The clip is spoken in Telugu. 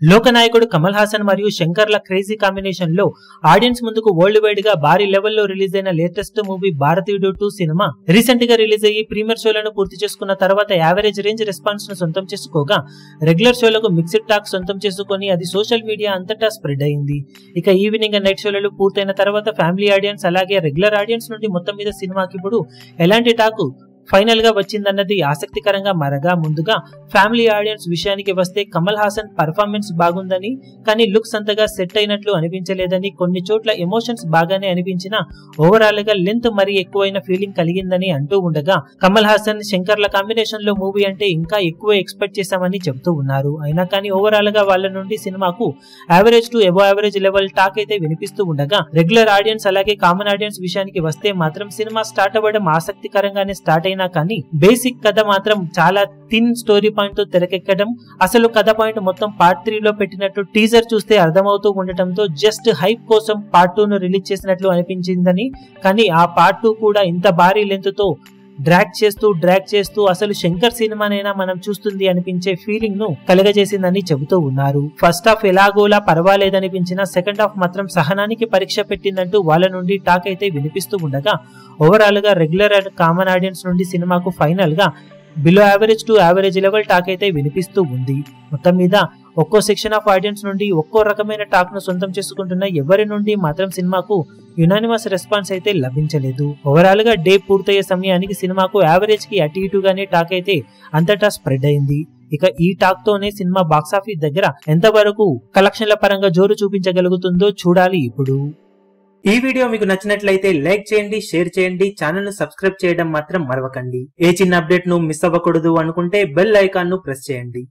లోకనాయకుడు కమల్ హాసన్ మరియు శంకర్ల క్రేజీ కాంబినేషన్ లో ఆడియన్స్ ముందుకు వరల్డ్ వైడ్ గా భారీ లెవెల్లో రిలీజ్ అయిన లేటెస్ట్ మూవీ భారతీయుడు 2 సినిమా రీసెంట్ గా రిలీజ్ అయ్యి ప్రీమియర్ షోలను పూర్తి చేసుకున్న తర్వాత యావరేజ్ రేంజ్ రెస్పాన్స్ ను సొంతం చేసుకోగా రెగ్యులర్ షోలకు మిక్స్డ్ టాక్ సొంతం చేసుకుని అది సోషల్ మీడియా అంతటా స్ప్రెడ్ అయింది. ఇక ఈవినింగ్ అండ్ నైట్ షోలు పూర్తయిన తర్వాత ఫ్యామిలీ ఆడియన్స్ అలాగే రెగ్యులర్ ఆడియన్స్ నుండి మొత్తం మీద సినిమాకి ఇప్పుడు ఎలాంటి టాక్ ఫైనల్ గా వచ్చిందన్నది ఆసక్తికరంగా మారగా, ముందుగా ఫ్యామిలీ ఆడియన్స్ విషయానికి వస్తే కమల్ హాసన్ పర్ఫార్మెన్స్ బాగుందని, కానీ లుక్స్ అంతగా సెట్ అయినట్లు అనిపించలేదని, కొన్ని చోట్ల ఎమోషన్స్ బాగానే అనిపించినా ఓవరాల్ గా లెంత్ మరీ ఎక్కువైన ఫీలింగ్ కలిగిందని అంటూ ఉండగా, కమల్ హాసన్ శంకర్ల కాంబినేషన్ లో మూవీ అంటే ఇంకా ఎక్కువ ఎక్స్పెక్ట్ చేశామని చెప్తూ ఉన్నారు. అయినా కానీ ఓవరాల్ గా వాళ్ళ నుండి సినిమాకు average to above average level talk అయితే వినిపిస్తూ ఉండగా, రెగ్యులర్ ఆడియన్స్ అలాగే కామన్ ఆడియన్స్ విషయానికి వస్తే మాత్రం సినిమా స్టార్ట్ అవ్వడం ఆసక్తికరంగానే స్టార్ట్ అయినా కానీ బేసిక్ కథ మాత్రం చాలా థిన్ స్టోరీ పాయింట్ తో తెరకెక్కడం, అసలు కథ పాయింట్ మొత్తం పార్ట్ 3 లో పెట్టినట్టు టీజర్ చూస్తే అర్థమవుతూ ఉండటంతో జస్ట్ హైప్ కోసం పార్ట్ 2 ను రిలీజ్ చేసినట్లు అనిపించిందని, కానీ ఆ పార్ట్ 2 కూడా ఇంత భారీ లెంత్ తో డ్రాగ్ చేస్తూ అసలు శంకర్ సినిమానైనా మనం చూస్తుంది అనిపించే ఫీలింగ్ ను కలగజేసిందని చెబుతూ ఉన్నారు. ఫస్ట్ హాఫ్ ఎలాగోలా పర్వాలేదనిపించినా సెకండ్ హాఫ్ మాత్రం సహనానికి పరీక్ష పెట్టిందంటూ వాళ్ళ నుండి టాక్ అయితే వినిపిస్తూ ఉండగా, ఓవరాల్ గా రెగ్యులర్ అండ్ కామన్ ఆడియన్స్ నుండి సినిమాకు ఫైనల్ గా below average to average level talk అయితే వినిపిస్తూ ఉంది. మొత్తం మీద ఒక్కో సెక్షన్ ఆఫ్ ఆడియన్స్ నుండి ఒక్కో రకమైన టాక్ ను సొంతం చేసుకుంటున్న ఎవరి నుండి మాత్రం సినిమాకు యునానిమస్ రెస్పాన్స్ అయితే లభించలేదు. ఓవరాల్ గా డే పూర్తయ్యే సమయానికి సినిమాకు యావరేజ్ కి అటు ఇటుగానే టాక్ అయితే అంతటా స్ప్రెడ్ అయింది. ఇక ఈ టాక్ తోనే సినిమా బాక్సాఫీస్ దగ్గర ఎంతవరకు కలెక్షన్ల పరంగా జోరు చూపించగలుగుతుందో చూడాలి. ఇప్పుడు ఈ వీడియో మీకు నచ్చినట్లయితే లైక్ చేయండి, షేర్ చేయండి, ఛానల్ ను సబ్స్క్రైబ్ చేయడం మాత్రం మరవకండి. ఏ చిన్న అప్డేట్ ను మిస్ అవ్వకూడదు అనుకుంటే బెల్ ఐకాన్ ను ప్రెస్ చేయండి.